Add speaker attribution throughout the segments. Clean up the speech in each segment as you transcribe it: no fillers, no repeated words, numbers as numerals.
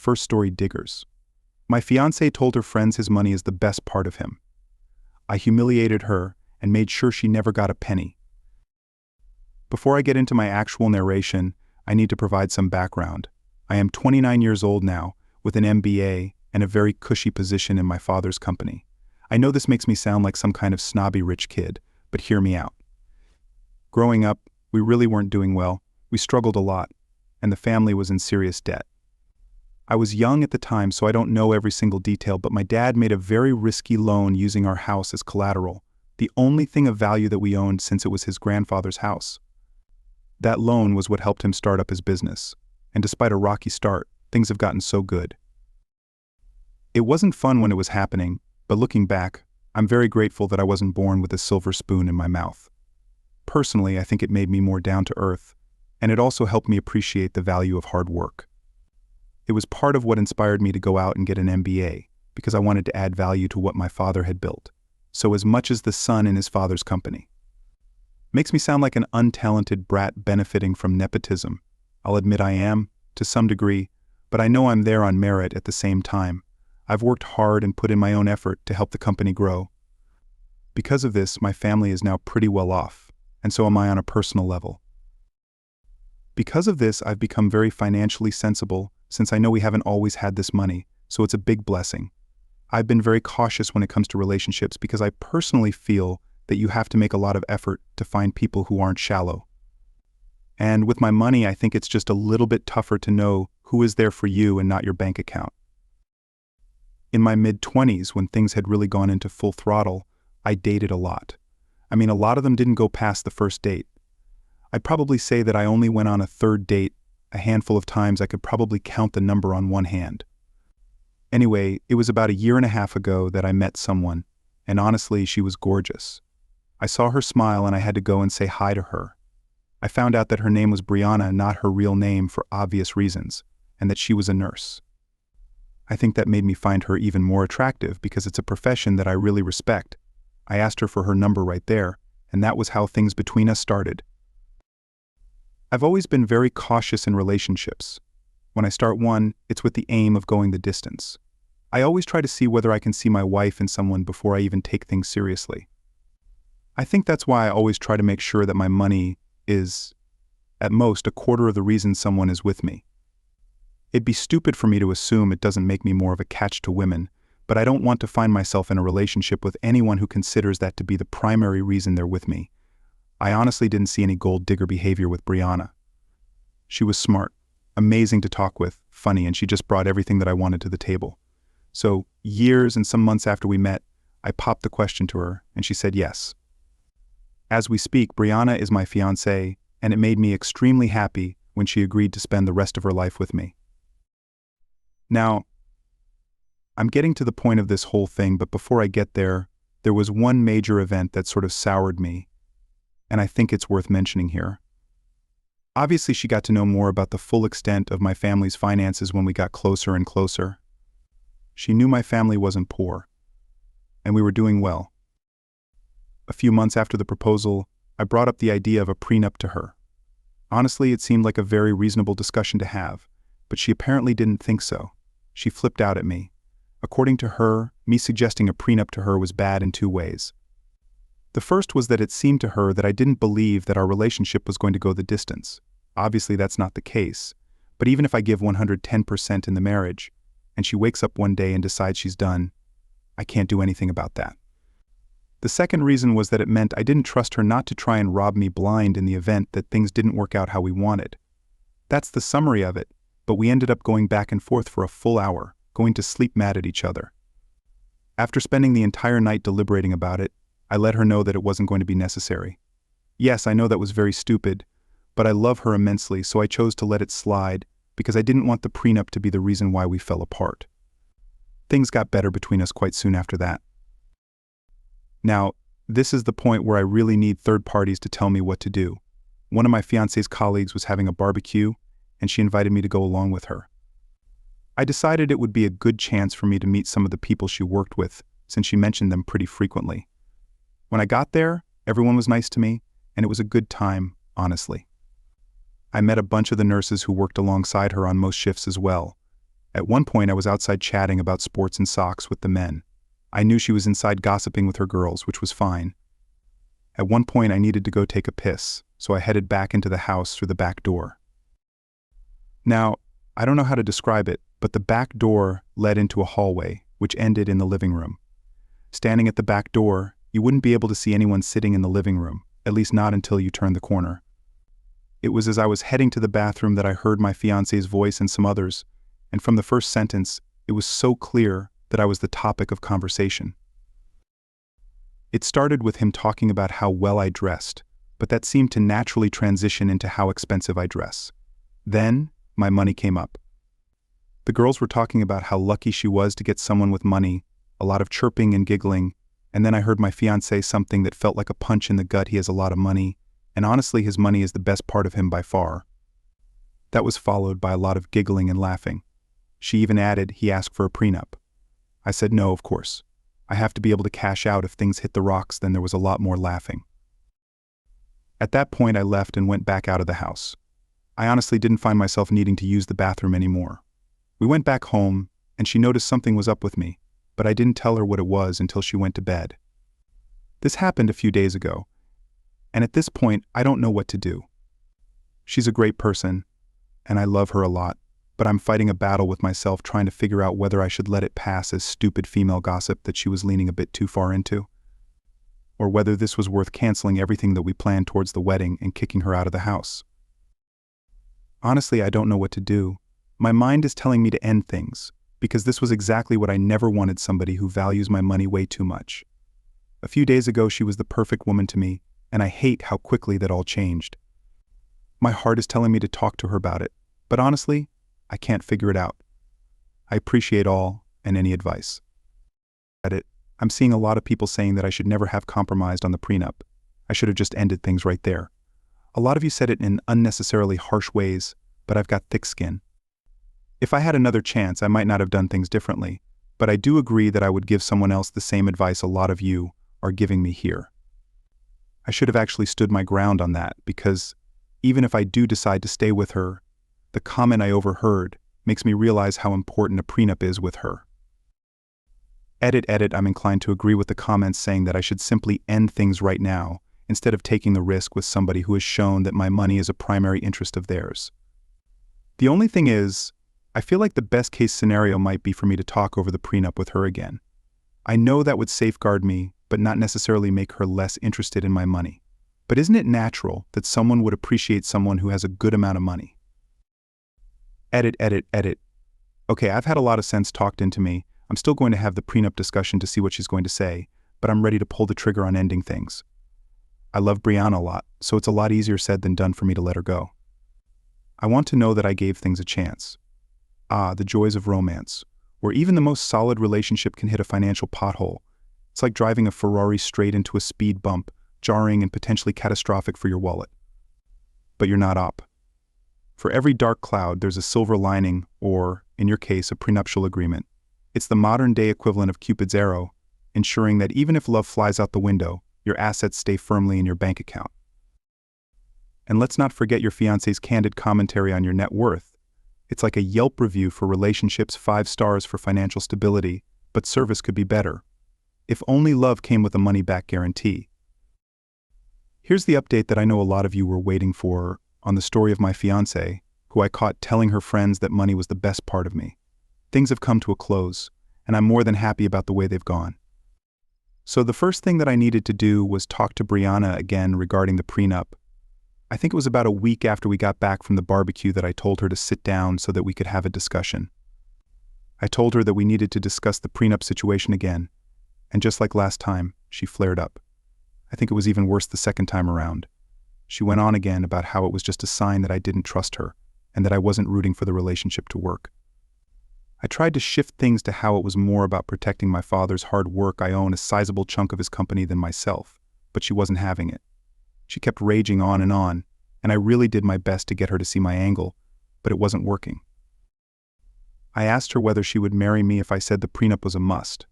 Speaker 1: First story diggers. My fiancé told her friends his money is the best part of him. I humiliated her and made sure she never got a penny. Before I get into my actual narration, I need to provide some background. I am 29 years old now, with an MBA and a very cushy position in my father's company. I know this makes me sound like some kind of snobby rich kid, but hear me out. Growing up, we really weren't doing well. We struggled a lot, and the family was in serious debt. I was young at the time, so I don't know every single detail, but my dad made a very risky loan using our house as collateral, the only thing of value that we owned since it was his grandfather's house. That loan was what helped him start up his business, and despite a rocky start, things have gotten so good. It wasn't fun when it was happening, but looking back, I'm very grateful that I wasn't born with a silver spoon in my mouth. Personally, I think it made me more down to earth, and it also helped me appreciate the value of hard work. It was part of what inspired me to go out and get an MBA, because I wanted to add value to what my father had built, so as much as the son in his father's company. Makes me sound like an untalented brat benefiting from nepotism. I'll admit I am, to some degree, but I know I'm there on merit at the same time. I've worked hard and put in my own effort to help the company grow. Because of this, my family is now pretty well off, and so am I on a personal level. Because of this, I've become very financially sensible, since I know we haven't always had this money, so it's a big blessing. I've been very cautious when it comes to relationships because I personally feel that you have to make a lot of effort to find people who aren't shallow. And with my money, I think it's just a little bit tougher to know who is there for you and not your bank account. In my mid-20s, when things had really gone into full throttle, I dated a lot. I mean, a lot of them didn't go past the first date. I'd probably say that I only went on a third date a handful of times. I could probably count the number on one hand. Anyway, it was about 1.5 years ago that I met someone, and honestly, she was gorgeous. I saw her smile and I had to go and say hi to her. I found out that her name was Brianna, not her real name for obvious reasons, and that she was a nurse. I think that made me find her even more attractive because it's a profession that I really respect. I asked her for her number right there, and that was how things between us started. I've always been very cautious in relationships. When I start one, it's with the aim of going the distance. I always try to see whether I can see my wife in someone before I even take things seriously. I think that's why I always try to make sure that my money is, at most, 1/4 of the reason someone is with me. It'd be stupid for me to assume it doesn't make me more of a catch to women, but I don't want to find myself in a relationship with anyone who considers that to be the primary reason they're with me. I honestly didn't see any gold digger behavior with Brianna. She was smart, amazing to talk with, funny, and she just brought everything that I wanted to the table. So, years and some months after we met, I popped the question to her, and she said yes. As we speak, Brianna is my fiancée, and it made me extremely happy when she agreed to spend the rest of her life with me. Now, I'm getting to the point of this whole thing, but before I get there, there was one major event that sort of soured me, and I think it's worth mentioning here. Obviously, she got to know more about the full extent of my family's finances when we got closer and closer. She knew my family wasn't poor, and we were doing well. A few months after the proposal, I brought up the idea of a prenup to her. Honestly, it seemed like a very reasonable discussion to have, but she apparently didn't think so. She flipped out at me. According to her, me suggesting a prenup to her was bad in 2 ways. The first was that it seemed to her that I didn't believe that our relationship was going to go the distance. Obviously, that's not the case, but even if I give 110% in the marriage, and she wakes up one day and decides she's done, I can't do anything about that. The second reason was that it meant I didn't trust her not to try and rob me blind in the event that things didn't work out how we wanted. That's the summary of it, but we ended up going back and forth for a full hour, going to sleep mad at each other. After spending the entire night deliberating about it, I let her know that it wasn't going to be necessary. Yes, I know that was very stupid, but I love her immensely, so I chose to let it slide because I didn't want the prenup to be the reason why we fell apart. Things got better between us quite soon after that. Now, this is the point where I really need third parties to tell me what to do. One of my fiancé's colleagues was having a barbecue, and she invited me to go along with her. I decided it would be a good chance for me to meet some of the people she worked with, since she mentioned them pretty frequently. When I got there, everyone was nice to me, and it was a good time, honestly. I met a bunch of the nurses who worked alongside her on most shifts as well. At one point, I was outside chatting about sports and socks with the men. I knew she was inside gossiping with her girls, which was fine. At one point, I needed to go take a piss, so I headed back into the house through the back door. Now, I don't know how to describe it, but the back door led into a hallway, which ended in the living room. Standing at the back door, you wouldn't be able to see anyone sitting in the living room, at least not until you turned the corner. It was as I was heading to the bathroom that I heard my fiancé's voice and some others, and from the first sentence, it was so clear that I was the topic of conversation. It started with him talking about how well I dressed, but that seemed to naturally transition into how expensive I dress. Then, my money came up. The girls were talking about how lucky she was to get someone with money, a lot of chirping and giggling, and then I heard my fiancé something that felt like a punch in the gut. He has a lot of money, and honestly his money is the best part of him by far. That was followed by a lot of giggling and laughing. She even added he asked for a prenup. I said no, of course. I have to be able to cash out if things hit the rocks. Then there was a lot more laughing. At that point I left and went back out of the house. I honestly didn't find myself needing to use the bathroom anymore. We went back home, and she noticed something was up with me, but I didn't tell her what it was until she went to bed. This happened a few days ago, and at this point I don't know what to do. She's a great person, and I love her a lot, but I'm fighting a battle with myself trying to figure out whether I should let it pass as stupid female gossip that she was leaning a bit too far into, or whether this was worth canceling everything that we planned towards the wedding and kicking her out of the house. Honestly, I don't know what to do. My mind is telling me to end things, because this was exactly what I never wanted: somebody who values my money way too much. A few days ago she was the perfect woman to me, and I hate how quickly that all changed. My heart is telling me to talk to her about it, but honestly, I can't figure it out. I appreciate all and any advice. I'm seeing a lot of people saying that I should never have compromised on the prenup. I should have just ended things right there. A lot of you said it in unnecessarily harsh ways, but I've got thick skin. If I had another chance, I might not have done things differently, but I do agree that I would give someone else the same advice a lot of you are giving me here. I should have actually stood my ground on that, because even if I do decide to stay with her, the comment I overheard makes me realize how important a prenup is with her. I'm inclined to agree with the comments saying that I should simply end things right now, instead of taking the risk with somebody who has shown that my money is a primary interest of theirs. The only thing is, I feel like the best case scenario might be for me to talk over the prenup with her again. I know that would safeguard me, but not necessarily make her less interested in my money. But isn't it natural that someone would appreciate someone who has a good amount of money? Okay, I've had a lot of sense talked into me. I'm still going to have the prenup discussion to see what she's going to say, but I'm ready to pull the trigger on ending things. I love Brianna a lot, so it's a lot easier said than done for me to let her go. I want to know that I gave things a chance. The joys of romance, where even the most solid relationship can hit a financial pothole. It's like driving a Ferrari straight into a speed bump, jarring and potentially catastrophic for your wallet. But you're not op. For every dark cloud, there's a silver lining, or, in your case, a prenuptial agreement. It's the modern-day equivalent of Cupid's arrow, ensuring that even if love flies out the window, your assets stay firmly in your bank account. And let's not forget your fiancé's candid commentary on your net worth. It's like a Yelp review for relationships: 5 stars for financial stability, but service could be better. If only love came with a money-back guarantee. Here's the update that I know a lot of you were waiting for on the story of my fiancé, who I caught telling her friends that money was the best part of me. Things have come to a close, and I'm more than happy about the way they've gone. So the first thing that I needed to do was talk to Brianna again regarding the prenup. I think it was about a week after we got back from the barbecue that I told her to sit down so that we could have a discussion. I told her that we needed to discuss the prenup situation again, and just like last time, she flared up. I think it was even worse the second time around. She went on again about how it was just a sign that I didn't trust her, and that I wasn't rooting for the relationship to work. I tried to shift things to how it was more about protecting my father's hard work. I own a sizable chunk of his company than myself, but she wasn't having it. She kept raging on, and I really did my best to get her to see my angle, but it wasn't working. I asked her whether she would marry me if I said the prenup was a must.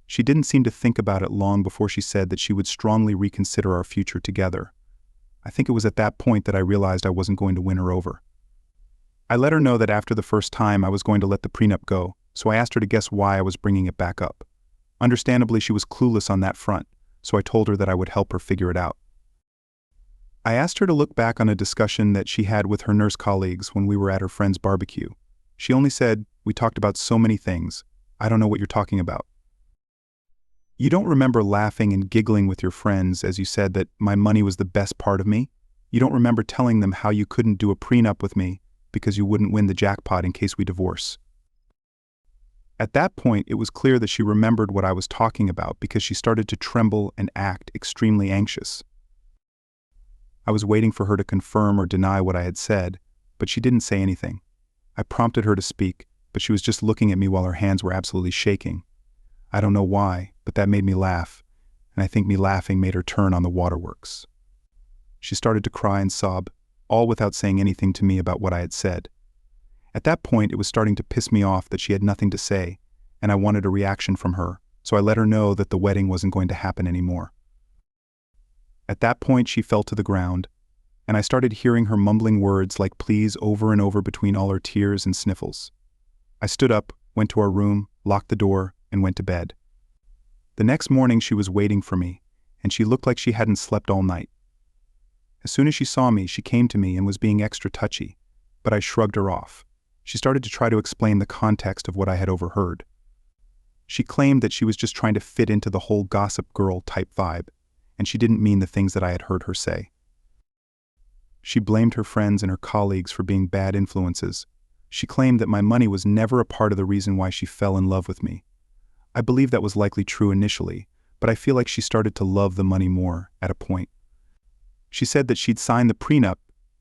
Speaker 1: She didn't seem to think about it long before she said that she would strongly reconsider our future together. I think it was at that point that I realized I wasn't going to win her over. I let her know that after the first time I was going to let the prenup go, so I asked her to guess why I was bringing it back up. Understandably, she was clueless on that front, so I told her that I would help her figure it out. I asked her to look back on a discussion that she had with her nurse colleagues when we were at her friend's barbecue. She only said, "We talked about so many things. I don't know what you're talking about." You don't remember laughing and giggling with your friends as you said that my money was the best part of me? You don't remember telling them how you couldn't do a prenup with me because you wouldn't win the jackpot in case we divorce? At that point, it was clear that she remembered what I was talking about because she started to tremble and act extremely anxious. I was waiting for her to confirm or deny what I had said, but she didn't say anything. I prompted her to speak, but she was just looking at me while her hands were absolutely shaking. I don't know why, but that made me laugh, and I think me laughing made her turn on the waterworks. She started to cry and sob, all without saying anything to me about what I had said. At that point, it was starting to piss me off that she had nothing to say, and I wanted a reaction from her, so I let her know that the wedding wasn't going to happen anymore. At that point, she fell to the ground, and I started hearing her mumbling words like please over and over between all her tears and sniffles. I stood up, went to our room, locked the door, and went to bed. The next morning she was waiting for me, and she looked like she hadn't slept all night. As soon as she saw me, she came to me and was being extra touchy, but I shrugged her off. She started to try to explain the context of what I had overheard. She claimed that she was just trying to fit into the whole gossip girl type vibe, and she didn't mean the things that I had heard her say. She blamed her friends and her colleagues for being bad influences. She claimed that my money was never a part of the reason why she fell in love with me. I believe that was likely true initially, but I feel like she started to love the money more at a point. She said that she'd sign the prenup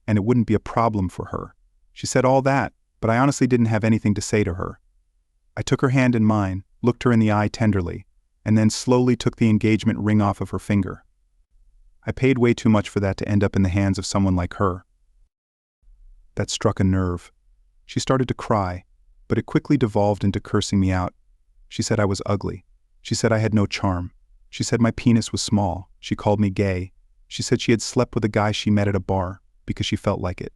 Speaker 1: and it wouldn't be a problem for her. She said all that, but I honestly didn't have anything to say to her. I took her hand in mine, looked her in the eye tenderly, and then slowly took the engagement ring off of her finger. I paid way too much for that to end up in the hands of someone like her. That struck a nerve. She started to cry, but it quickly devolved into cursing me out. She said I was ugly. She said I had no charm. She said my penis was small. She called me gay. She said she had slept with a guy she met at a bar because she felt like it.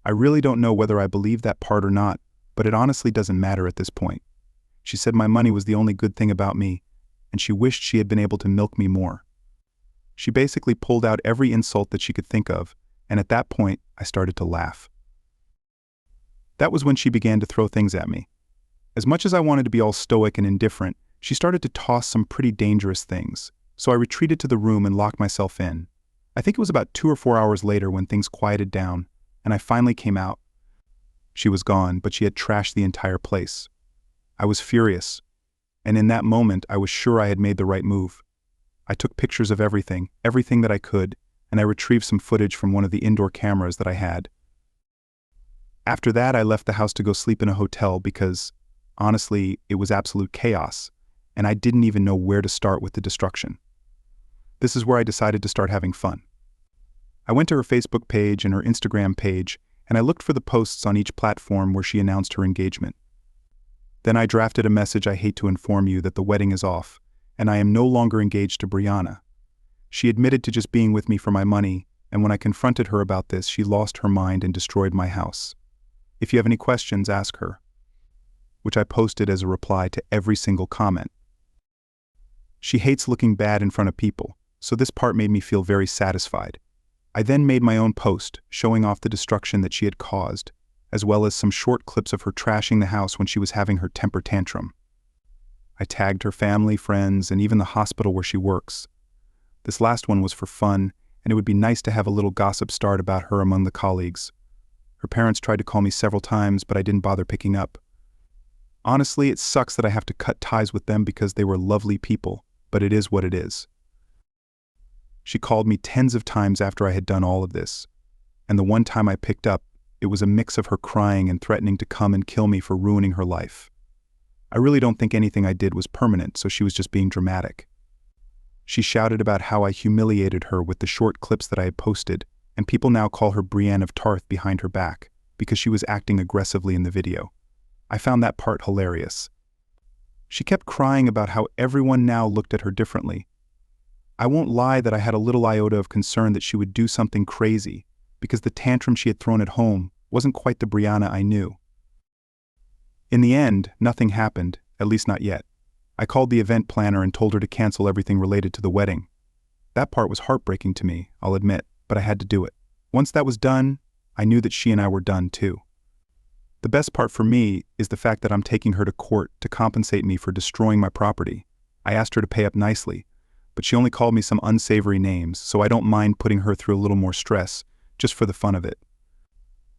Speaker 1: I really don't know whether I believe that part or not, but it honestly doesn't matter at this point. She said my money was the only good thing about me, and she wished she had been able to milk me more. She basically pulled out every insult that she could think of, and at that point, I started to laugh. That was when she began to throw things at me. As much as I wanted to be all stoic and indifferent, she started to toss some pretty dangerous things, so I retreated to the room and locked myself in. I think it was about 2 or 4 hours later when things quieted down, and I finally came out. She was gone, but she had trashed the entire place. I was furious, and in that moment I was sure I had made the right move. I took pictures of everything that I could, and I retrieved some footage from one of the indoor cameras that I had. After that, I left the house to go sleep in a hotel because, honestly, it was absolute chaos, and I didn't even know where to start with the destruction. This is where I decided to start having fun. I went to her Facebook page and her Instagram page, and I looked for the posts on each platform where she announced her engagement. Then I drafted a message: I hate to inform you that the wedding is off, and I am no longer engaged to Brianna. She admitted to just being with me for my money, and when I confronted her about this, she lost her mind and destroyed my house. If you have any questions, ask her. Which I posted as a reply to every single comment. She hates looking bad in front of people, so this part made me feel very satisfied. I then made my own post, showing off the destruction that she had caused, as well as some short clips of her trashing the house when she was having her temper tantrum. I tagged her family, friends, and even the hospital where she works. This last one was for fun, and it would be nice to have a little gossip start about her among the colleagues. Her parents tried to call me several times, but I didn't bother picking up. Honestly, it sucks that I have to cut ties with them because they were lovely people, but it is what it is. She called me tens of times after I had done all of this, and the one time I picked up, it was a mix of her crying and threatening to come and kill me for ruining her life. I really don't think anything I did was permanent, so she was just being dramatic. She shouted about how I humiliated her with the short clips that I had posted, and people now call her Brienne of Tarth behind her back, because she was acting aggressively in the video. I found that part hilarious. She kept crying about how everyone now looked at her differently. I won't lie that I had a little iota of concern that she would do something crazy, because the tantrum she had thrown at home wasn't quite the Brianna I knew. In the end, nothing happened, at least not yet. I called the event planner and told her to cancel everything related to the wedding. That part was heartbreaking to me, I'll admit, but I had to do it. Once that was done, I knew that she and I were done too. The best part for me is the fact that I'm taking her to court to compensate me for destroying my property. I asked her to pay up nicely, but she only called me some unsavory names, so I don't mind putting her through a little more stress, just for the fun of it.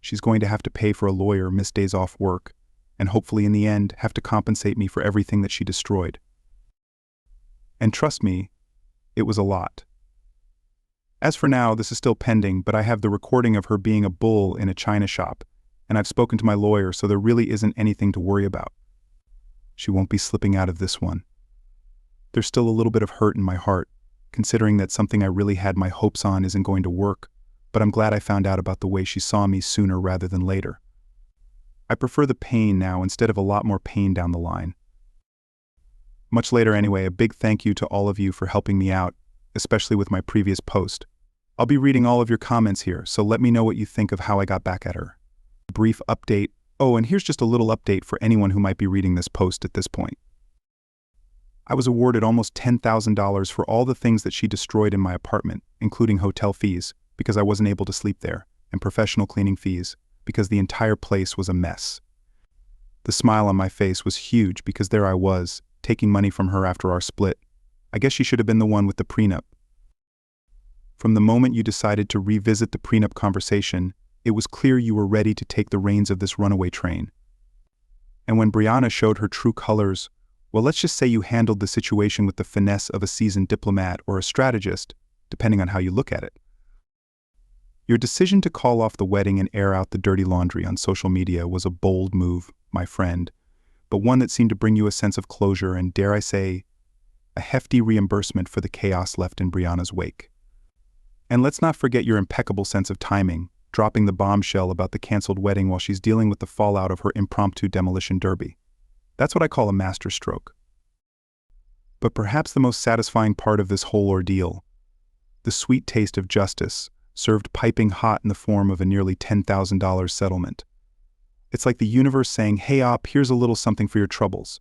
Speaker 1: She's going to have to pay for a lawyer, miss days off work, and hopefully in the end have to compensate me for everything that she destroyed. And trust me, it was a lot. As for now, this is still pending, but I have the recording of her being a bull in a china shop, and I've spoken to my lawyer, so there really isn't anything to worry about. She won't be slipping out of this one. There's still a little bit of hurt in my heart, considering that something I really had my hopes on isn't going to work, but I'm glad I found out about the way she saw me sooner rather than later. I prefer the pain now instead of a lot more pain down the line. Much later anyway, a big thank you to all of you for helping me out, especially with my previous post. I'll be reading all of your comments here, so let me know what you think of how I got back at her. Brief update. Oh, and here's just a little update for anyone who might be reading this post at this point. I was awarded almost $10,000 for all the things that she destroyed in my apartment, including hotel fees, because I wasn't able to sleep there, and professional cleaning fees, because the entire place was a mess. The smile on my face was huge because there I was, taking money from her after our split. I guess she should have been the one with the prenup. From the moment you decided to revisit the prenup conversation, it was clear you were ready to take the reins of this runaway train. And when Brianna showed her true colors, well, let's just say you handled the situation with the finesse of a seasoned diplomat or a strategist, depending on how you look at it. Your decision to call off the wedding and air out the dirty laundry on social media was a bold move, my friend, but one that seemed to bring you a sense of closure and, dare I say, a hefty reimbursement for the chaos left in Brianna's wake. And let's not forget your impeccable sense of timing, dropping the bombshell about the canceled wedding while she's dealing with the fallout of her impromptu demolition derby. That's what I call a masterstroke. But perhaps the most satisfying part of this whole ordeal, the sweet taste of justice, served piping hot in the form of a nearly $10,000 settlement. It's like the universe saying, hey op, here's a little something for your troubles.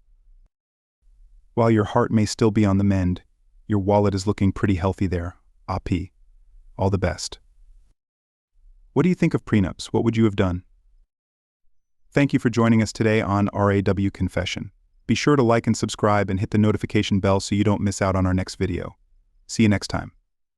Speaker 1: While your heart may still be on the mend, your wallet is looking pretty healthy there, op. All the best. What do you think of prenups? What would you have done? Thank you for joining us today on RAW Confession. Be sure to like and subscribe and hit the notification bell so you don't miss out on our next video. See you next time.